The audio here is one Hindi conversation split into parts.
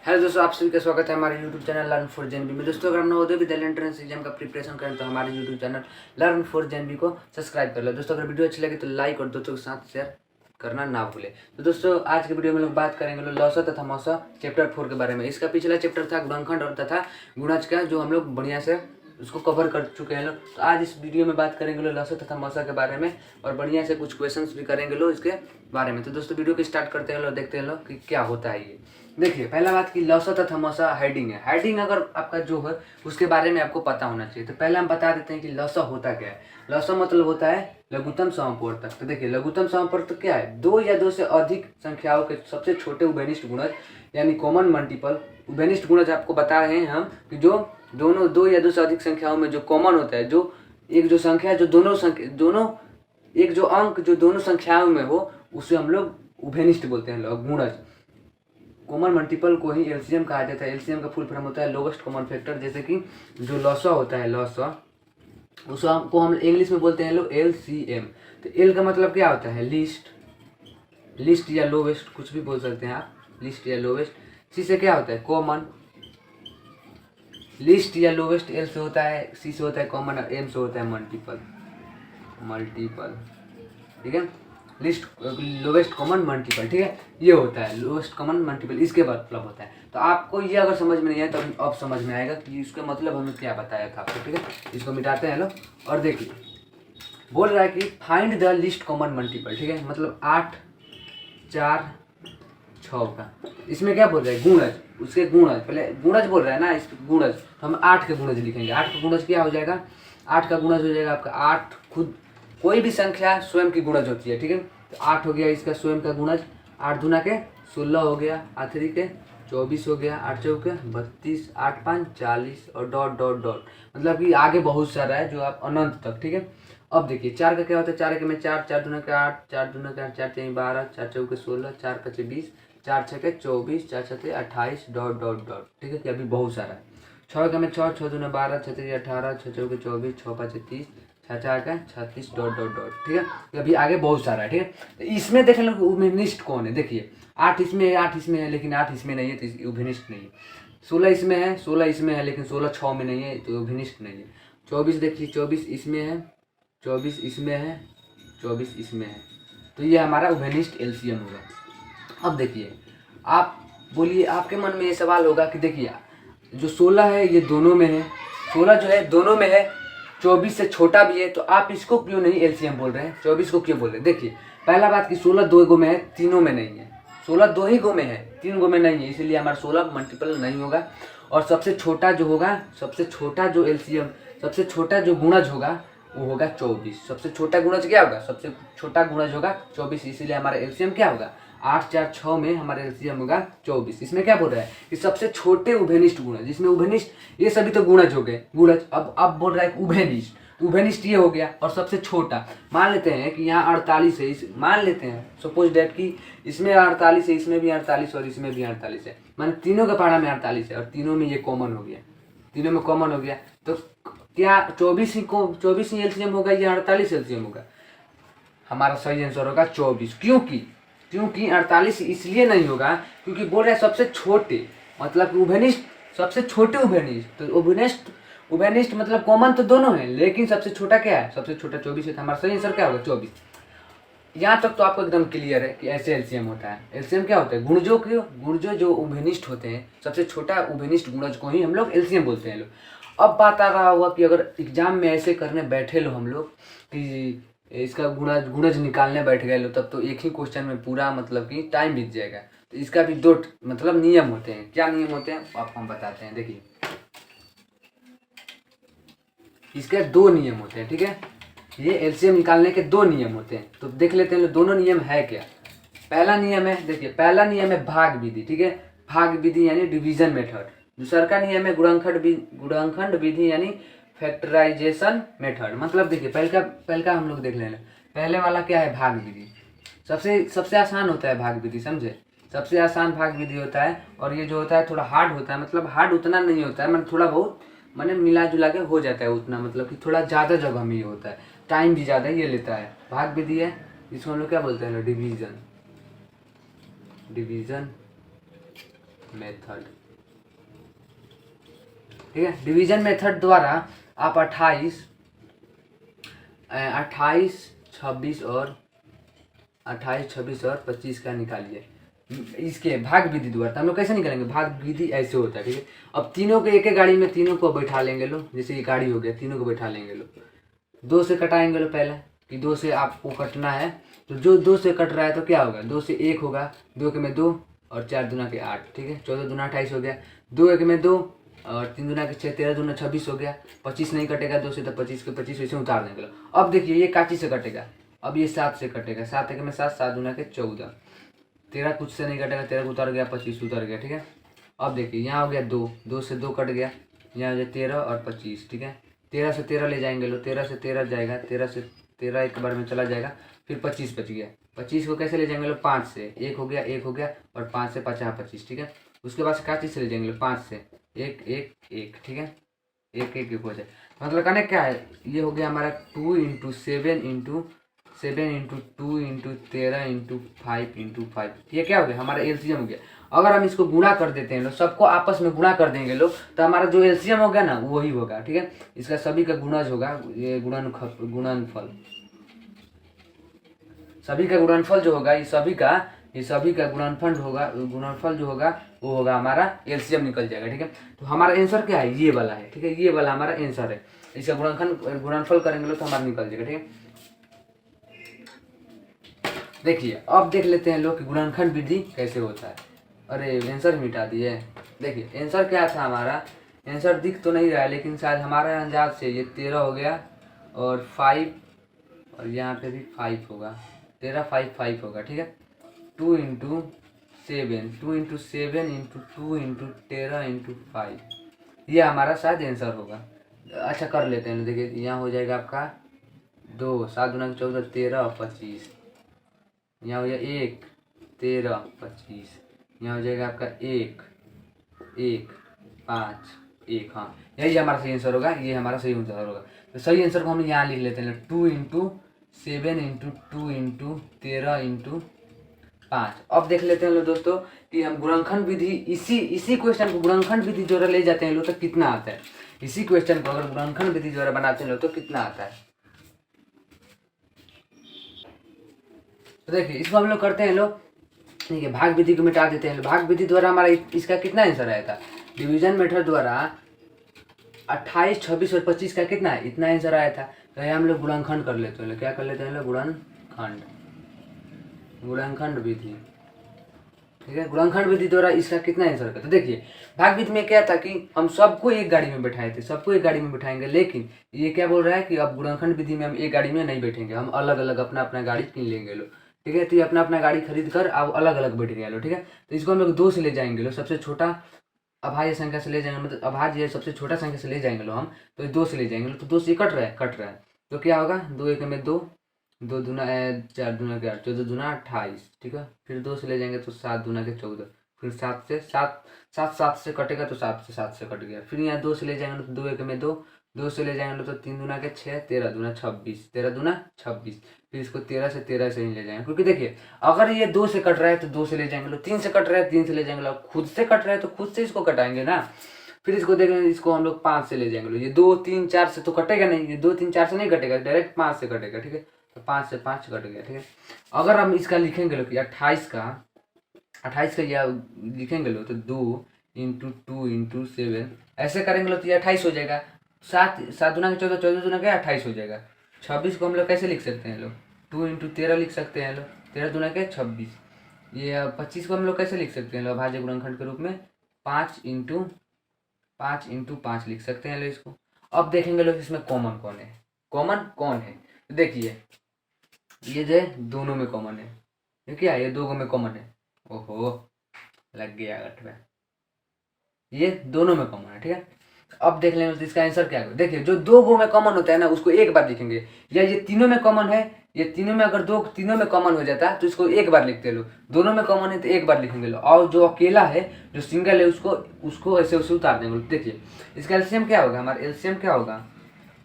हेलो दोस्तों, आप सभी का स्वागत है हमारे YouTube channel learn for JNB में। दोस्तों, अगर हम नवोदय विद्यालय एंट्रेंस एग्जाम का प्रिपरेशन करें तो हमारे YouTube channel learn for JNB को सब्सक्राइब कर लो। दोस्तों, अगर वीडियो अच्छी लगे तो लाइक और दोस्तों के साथ शेयर करना ना भूले। तो दोस्तों, आज के वीडियो में लोग बात करेंगे लौसा तथा मौसा चैप्टर 4 के बारे में। इसका पिछला चैप्टर था गुणनखंड और तथा गुणज का, जो हम लोग बढ़िया से उसको कवर कर चुके हैं लोग। तो आज इस वीडियो में बात करेंगे लौसा तथा मौसा के बारे में और बढ़िया से कुछ क्वेश्चंस भी करेंगे लोग इसके बारे में। तो दोस्तों, वीडियो को स्टार्ट करते हैं लोग, देखते हैं लोग कि क्या होता है ये। देखिए, पहला बात कि लौसा तथा मौसा हेडिंग है। हेडिंग अगर आपका जो है उसके बारे में आपको पता होना चाहिए। तो पहले हम बता देते हैं कि लौसा होता क्या है। लौसा मतलब होता है लघुत्तम समवर्तक। तो देखिए, लघुत्तम समवर्तक क्या है? दो या दो से अधिक संख्याओं के सबसे छोटे उभयनिष्ठ गुणज यानी कॉमन मल्टीपल। उभयनिष्ठ गुणज आपको बता रहे हैं हम कि जो दोनों दो या दो से अधिक संख्याओं में जो कॉमन होता है, जो एक जो संख्या जो दोनों एक जो अंक जो दोनों संख्याओं में हो, उसे हम लोग उभयनिष्ठ बोलते हैं गुणज। कॉमन मल्टीपल को ही एलसीएम कहा जाता है। एलसीएम का फुल फॉर्म होता है लोवेस्ट कॉमन फैक्टर। जैसे कि जो लौसा होता है, लौसा उसको हम इंग्लिश में बोलते हैं लोग एलसीएम। तो एल का मतलब क्या होता है? लिस्ट या लोवेस्ट, कुछ भी बोल सकते हैं आप, लिस्ट या लोवेस्ट। सी से क्या होता है? कॉमन। लिस्ट या लोवेस्ट एल से होता है, सी से होता है कॉमन और एम से होता है मल्टीपल। ठीक है, लिस्ट लोवेस्ट कॉमन मल्टीपल। ठीक है, ये होता है लोवेस्ट कॉमन मल्टीपल, इसके मतलब होता है। तो आपको ये अगर समझ में नहीं आया तो अब समझ में आएगा कि इसका मतलब हमने क्या बताया था आपको। ठीक है, इसको मिटाते हैं लोग और देखिए, बोल रहा है कि find the list common multiple. ठीक है, मतलब 8, 4, 6 का। इसमें क्या बोल रहे हैं? गुणज। उसके गुणज, पहले गुणज बोल रहा है ना, इस गुणज। तो हम 8 के गुणज लिखेंगे। 8 का गुणज क्या हो जाएगा? 8 का गुणज हो जाएगा आपका 8। खुद कोई भी संख्या स्वयं की गुणज होती है। ठीक है, तो 8 हो गया इसका स्वयं का गुणज। 8 दूना के 16 हो गया, 8 3 के 24 हो गया, 8 4 के 32, 8 5 40 और डॉट डॉट डॉट। मतलब कि आगे बहुत सारा है जो आप अनंत तक। ठीक है, अब देखिए 4 का क्या होता है? 4 के में 4, 4 दूना के 8, 4 दूना के 8, 4 3 12, 4 4 के 16, 4 5 20, 4 6 के 24, 4 7 28 डॉट डॉट डॉट। ठीक है, कि अभी बहुत सारा है। 6 के में 6, 6 दूना 12, 6 3 18, 6 4 के 24, 6 5 30, 6 4 का 36 डॉट डॉट डॉट। ठीक है, कि अभी आगे बहुत सारा है। ठीक है, तो इसमें देख लो उभयनिष्ठ कौन है। देखिए 8 इसमें है लेकिन 8 इसमें नहीं है, तो उभयनिष्ठ नहीं है। 16 इसमें है, 16 इसमें है लेकिन 16 6 में नहीं है, तो उभयनिष्ठ नहीं है। 24 देखिए, 24 इसमें है, 24 इसमें है, 24 इसमें है, तो ये हमारा उभयनिष्ठ एलसीएम होगा। अब देखिए, आप बोलिए, आपके मन में ये सवाल होगा कि देखिए जो 16 है ये दोनों में है, 16 जो है दोनों में है, 24 से छोटा भी है, तो आप इसको क्यों नहीं एलसीएम बोल रहे हैं? 24 को क्यों बोल रहे हैं? देखिए, पहला बात कि 16 दो गो में है, तीनों में नहीं है। 16 दो ही गो में है, 3 गो में नहीं है, इसीलिए हमारा 16 मल्टीपल नहीं होगा। और सबसे छोटा जो होगा, सबसे छोटा जो एलसीएम, सबसे छोटा जो गुणज होगा वो होगा 24। सबसे छोटा गुणज क्या होगा? सबसे छोटा गुणज होगा 24, इसीलिए हमारा एलसीएम क्या होगा? 8 4 6 में हमारा एलसीएम होगा 24। इसमें क्या बोल रहा है कि सबसे छोटे उभयनिष्ठ गुणज, जिसमें उभयनिष्ठ ये सभी तो गुणज हो गए, गुणज। अब बोल रहा है कि उभयनिष्ठ, तो उभयनिष्ठ ये हो गया। और सबसे छोटा मान लेते हैं कि यहाँ 48 है, मान लेते हैं सपोज डेट कि इसमें 48 है, इसमें भी 48 और इसमें भी 48 है, माने तीनों का पारा में 48 है और तीनों में ये कॉमन हो गया, तीनों में कॉमन हो गया। तो क्या 24 ही एलसीएम होगा या 48 एलसीएम होगा? हमारा सही आंसर होगा 24। क्योंकि 48 इसलिए नहीं होगा क्योंकि बोल रहे हैं सबसे छोटे, मतलब कि उभयनिष्ठ, सबसे छोटे उभयनिष्ठ। तो उभयनिष्ठ मतलब कॉमन तो दोनों है, लेकिन सबसे छोटा क्या है? सबसे छोटा 24 है, तो हमारा सही आंसर क्या होगा? 24। यहाँ तक तो आपको एकदम क्लियर है कि ऐसे एलसीएम होता है। एलसीएम क्या होता है? गुणजों जो उभयनिष्ठ होते हैं, सबसे छोटा उभयनिष्ठ गुणज को ही हम लोग एलसीएम बोलते हैं लोग। अब बात आ रहा हुआ कि अगर एग्जाम में ऐसे करने बैठे लो हम लोग कि इसका गुणज निकालने बैठ गए लो, तब तो एक ही क्वेश्चन में पूरा मतलब कि टाइम बीत जाएगा। तो इसका भी दो मतलब नियम होते हैं। क्या नियम होते हैं आपको हम बताते हैं। देखिए, इसके 2 नियम होते हैं। ठीक है, ये एलसीएम निकालने के 2 नियम होते हैं, तो देख लेते हैं दोनों नियम है क्या। पहला नियम है, देखिए पहला नियम है भाग विधि। ठीक है, भाग विधि यानी डिवीजन मेथड। दूसरा का नियम है गुणनखंड विधि यानी फैक्टराइजेशन मेथड। मतलब देखिए, पहले का हम लोग देख लेंगे। पहले वाला क्या है? भाग विधि। सबसे आसान होता है भाग विधि, समझे? सबसे आसान भाग विधि होता है। और ये जो होता है थोड़ा हार्ड होता है, मतलब हार्ड उतना नहीं होता है, मतलब थोड़ा बहुत मैंने मिला जुला के हो जाता है उतना, मतलब कि थोड़ा ज़्यादा जगह में ये होता है, टाइम भी ज़्यादा ये लेता है। भाग विधि है, इसको हम लोग क्या बोलते हैं? डिवीजन मेथड, ठीक है। डिवीजन मेथड द्वारा आप 28, 26 और 25 का निकालिए। इसके भाग विधि द्वारा तो हम लोग कैसे निकालेंगे, भाग विधि ऐसे होता है, ठीक है। अब तीनों को एक गाड़ी में तीनों को बैठा लेंगे लो, जैसे ये गाड़ी हो गया, तीनों को बैठा लेंगे लो, 2 से कटाएंगे लो पहले, कि 2 से आपको कटना है, तो जो 2 से कट रहा है तो क्या होगा, 2 से 1 होगा, 2 के में 2 और 4 दूना के 8, ठीक है। 14 दूना 28 हो गया, 2 एक में 2 और 3 दूना के 6, 13 दूना 26 हो गया। 25 नहीं कटेगा 2 से, तो 25 के 25 वैसे उतार देंगे लो। अब देखिए ये काची से कटेगा, अब ये 7 से कटेगा, 7 एक में 7, 7 दूना के 14, 13 कुछ से नहीं कटेगा, 13 उतर गया, 25 उतर गया, ठीक है। अब देखिए यहाँ हो गया 2, 2 से 2 कट गया, यहाँ हो गया 13 और 25, ठीक है। 13 से 13 ले जाएंगे लो, 13 से 13 जाएगा, 13 से 13 एक बार में चला जाएगा, फिर 25 बच गया। 25 को कैसे ले जाएंगे लो, 5 से, 1 हो गया, 1 हो गया, और 5 से 5 25, ठीक है। उसके बाद क्या चीज़ से ले जाएंगे लो, 5 से 1 1 1, ठीक है, 1 1 1 हो जाए। मतलब कहने क्या है, ये हो गया हमारा 2 × 7 × 7 × 2 × 13 × 5 × 5, ये क्या हो गया, हमारा एलसीएम हो गया। अगर हम इसको गुणा कर देते हैं लोग, सबको आपस में गुणा कर देंगे लोग, तो हमारा जो एलसीएम हो गया ना वही होगा, ठीक है। इसका सभी का गुणज होगा, ये गुणनफल, सभी का गुणनफल जो होगा, ये सभी का गुणनफल होगा, गुणनफल जो होगा वो होगा हमारा एलसीएम निकल जाएगा, ठीक है। तो हमारा आंसर क्या है, ये वाला है, ठीक है, ये वाला हमारा आंसर है। इसका गुणनफल करेंगे लोग तो हमारा निकल जाएगा, ठीक है। देखिए अब देख लेते हैं लोग कि गुणनखंड विधि कैसे होता है। अरे आंसर मिटा दिए। देखिए आंसर क्या था हमारा, आंसर दिख तो नहीं रहा है, लेकिन शायद हमारे अंदाज से ये 13 हो गया और 5 और यहाँ पे भी 5 होगा, 13 5 5 होगा, ठीक है। 2 × 7 2 × 7 × 2 × 13 × 5, ये हमारा शायद आंसर होगा। अच्छा कर लेते हैं, देखिए यहाँ हो जाएगा आपका 2, 7 दूना 14, 13 और 25, यहाँ हो जाएगा 1 13 25, यहाँ हो जाएगा आपका 1 1 5 1, हाँ यही हमारा सही आंसर होगा, ये हमारा सही आंसर होगा। तो सही आंसर को हम यहाँ लिख लेते हैं 2 × 7 × 2 × 13 × 5। अब देख लेते हैं लोग दोस्तों कि हम गुणनखंड विधि इसी क्वेश्चन को गुणनखंड विधि द्वारा ले जाते हैं लोग तो कितना आता है, इसी क्वेश्चन को अगर गुणनखंड विधि द्वारा बनाते हैं लोग तो कितना आता है। तो देखिए इसको हम लोग करते हैं लोग, ठीक है, भाग विधि को मिटा देते हैं। भाग विधि द्वारा हमारा इसका कितना आंसर आया था, डिवीजन मेथड द्वारा 28 26 और 25 का कितना है, इतना आंसर आया था। तो ये हम लोग गुणनखंड कर लेते हैं, क्या कर लेते हैं लोग, गुणनखंड विधि, ठीक है। गुणनखंड विधि द्वारा इसका कितना आंसर था। तो देखिए भाग विधि में क्या था कि हम सबको एक गाड़ी में बैठाए थे, सबको एक गाड़ी में बैठाएंगे, लेकिन ये क्या बोल रहा है कि अब गुणनखंड विधि में हम एक गाड़ी में नहीं बैठेंगे, हम अलग अलग अपना अपना गाड़ी किन लेंगे लोग, ठीक है। तो ये अपना अपना गाड़ी खरीद कर अब अलग अलग बैठ गया लो, ठीक है। तो इसको हम लोग 2 से ले जाएंगे लो, सबसे छोटा अभाज्य संख्या से ले जाएंगे, मतलब अभाज्य सबसे छोटा संख्या से ले जाएंगे लो हम, तो 2 से ले जाएंगे लो, तो 2 से कट रहा है, तो क्या होगा 2 1 में 2, 2 दूना 4 दूना के 8, 14 दूना 28, ठीक है। फिर 2 से ले जाएंगे तो 7 दूना के 14, फिर 7 से 7 से कटेगा तो 7 से कट गया। फिर यहाँ 2 से ले जाएंगे तो 2 1 में 2, 2 से ले जाएंगे तो 3 दूना के 6, 13 दूना 26, 13 दूना 26। फिर इसको 13 से ही ले जाएंगे, क्योंकि देखिए अगर ये 2 से कट रहा है तो 2 से ले जाएंगे लो, 3 से कट रहा है 3 से ले जाएंगे लो, खुद से कट रहा है तो खुद से इसको कटाएंगे ना। फिर इसको देखेंगे, इसको हम लोग 5 से ले जाएंगे लो, ये 2 3 4 से तो कटेगा नहीं, ये 2 3 4 से नहीं कटेगा, डायरेक्ट 5 से कटेगा, ठीक है। तो 5 से 5 कट गया, ठीक है। अगर हम इसका लिखेंगे लो कि 28 का यह लिखेंगे लो तो 2 × 2 × 7 ऐसे करेंगे लो तो ये 28 हो जाएगा। 7 दूना के 14, 14 दूना के 28 हो जाएगा। 26 को हम लोग कैसे लिख सकते हैं लोग, 2 × 13 लिख सकते हैं लोग, 13 दूना के 26। ये 25 को हम लोग कैसे लिख सकते हैं लोग, अभाज्य गुणनखंड के रूप में 5 × 5 लिख सकते हैं लोग इसको। अब देखेंगे लोग इसमें कॉमन कौन है, तो देखिए ये जो दोनों में कॉमन है, ये क्या है, ये 2 में कॉमन है, ओहो लग गया गठवा, ये दोनों में कॉमन है, ठीक है। अब देख लेंगे तो इसका आंसर क्या है। देखिए जो 2 में कॉमन होता है ना उसको एक बार लिखेंगे, या ये तीनों में कॉमन है, ये तीनों में अगर तीनों में कॉमन हो जाता है तो इसको एक बार लिखते लो, दोनों में कॉमन है तो एक बार लिखेंगे लो, और जो अकेला है जो सिंगल है उसको ऐसे उतार देंगे। देखिए इसका एलसीएम क्या होगा, हमारा एलसीएम क्या होगा,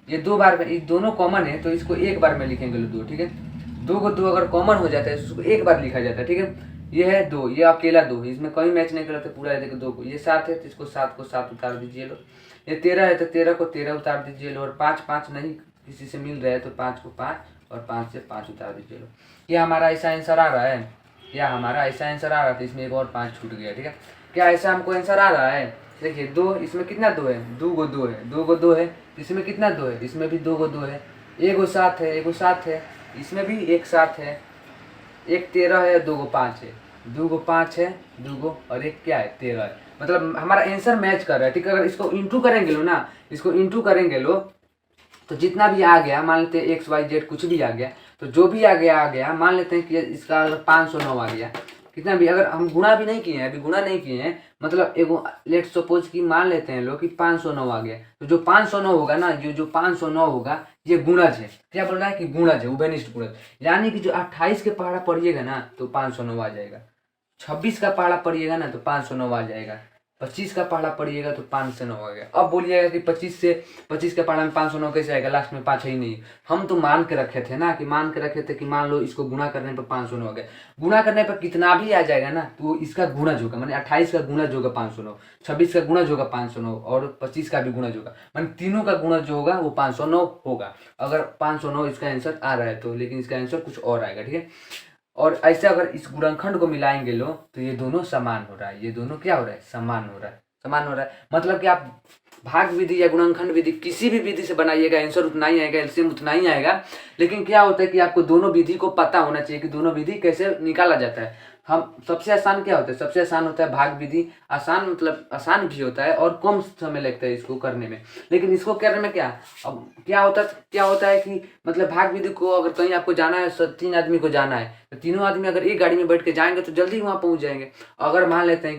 ये 2 बार में, ये दोनों कॉमन है तो इसको एक बार में लिखेंगे लो 2, ठीक है। 2 को 2 अगर कॉमन हो जाता है तो उसको एक बार लिखा जाता है, ठीक है। ये है 2, ये अकेला 2, इसमें कोई मैच नहीं कर रहे थे, पूरा है देखो 2 को, ये 7 है तो इसको 7 को 7 उतार दीजिए लो। ये 13 है तो 13 को 13 उतार दीजिए लो। और 5 5 नहीं किसी से मिल रहा है तो 5 को 5 और 5 से 5 उतार दीजिए लो। ये हमारा ऐसा आंसर आ रहा है, या हमारा ऐसा आंसर आ रहा था, इसमें एक और 5 छूट गया। ठीक है, क्या ऐसा हमको आंसर आ रहा है? देखिए 2, इसमें कितना 2 है? 2 को 2 है, 2 को 2 है, इसमें कितना 2 है? इसमें भी 2 को 2 है। एक को 7 है, एक को 7 है, इसमें भी एक 7 है, एक 13 है, 2 को 5 है, 2 को 5 है, 2 को और एक क्या है 13 है। मतलब हमारा आंसर मैच कर रहा है। ठीक है, अगर इसको इंटू करेंगे लो ना, इसको इंटू करेंगे लो, तो जितना भी आ गया, मान लेते हैं XYZ कुछ भी आ गया, तो जो भी आ गया मान लेते हैं कि इसका अगर 509 आ गया, कितना भी, अगर हम गुणा भी नहीं किए हैं, अभी गुणा नहीं किए हैं, मतलब एगो लेट सपोज कि मान लेते हैं लोग कि 509 आ गया, तो जो 509 होगा ना, जो 509 होगा ये गुणज है। क्या बोल रहा है कि गुणज है, उभयनिष्ठ गुणज, यानी कि जो 28 के पहाड़ा पढ़िएगा ना तो 509 आ जाएगा, 26 का पहाड़ा पढ़िएगा ना तो 509 आ जाएगा, 25 का पहाड़ा पढ़िएगा तो 509 आ गया। अब बोलिएगा कि 25 के पहाड़ा में 509 कैसे आएगा, लास्ट में 5 है ही नहीं। हम तो मान के रखे थे ना, कि मान के रखे थे कि मान लो इसको गुणा करने पर 509 हो गया, गुणा करने पर कितना भी आ जाएगा ना तो इसका गुणज होगा, माने 28 का गुणज होगा 509, 26 का गुणज होगा 509 और 25 का भी गुणज होगा, माने तीनों का गुणज जो होगा वो 509 होगा। अगर 509 इसका आंसर आ रहा है तो, लेकिन इसका आंसर कुछ और आएगा। ठीक है, और ऐसे अगर इस गुणनखंड को मिलाएंगे लो तो ये दोनों समान हो रहा है, ये दोनों क्या हो रहा है, समान हो रहा है, समान हो रहा है। मतलब कि आप भाग विधि या गुणनखंड विधि किसी भी विधि से बनाइएगा आंसर उतना ही आएगा, एलसीएम उतना ही आएगा। लेकिन क्या होता है कि आपको दोनों विधि को पता होना चाहिए कि दोनों विधि कैसे निकाला जाता है। हम सबसे आसान क्या होता है, सबसे आसान होता है भाग विधि। आसान मतलब आसान भी होता है और कम समय लगता है इसको करने में, लेकिन इसको करने में क्या, अब क्या होता है कि मतलब भाग विधि को अगर कहीं आपको जाना है, 3 आदमी को जाना है, तो तीनों आदमी अगर एक गाड़ी में बैठ के जाएंगे तो जल्दी वहां पहुंच जाएंगे। अगर मान लेते हैं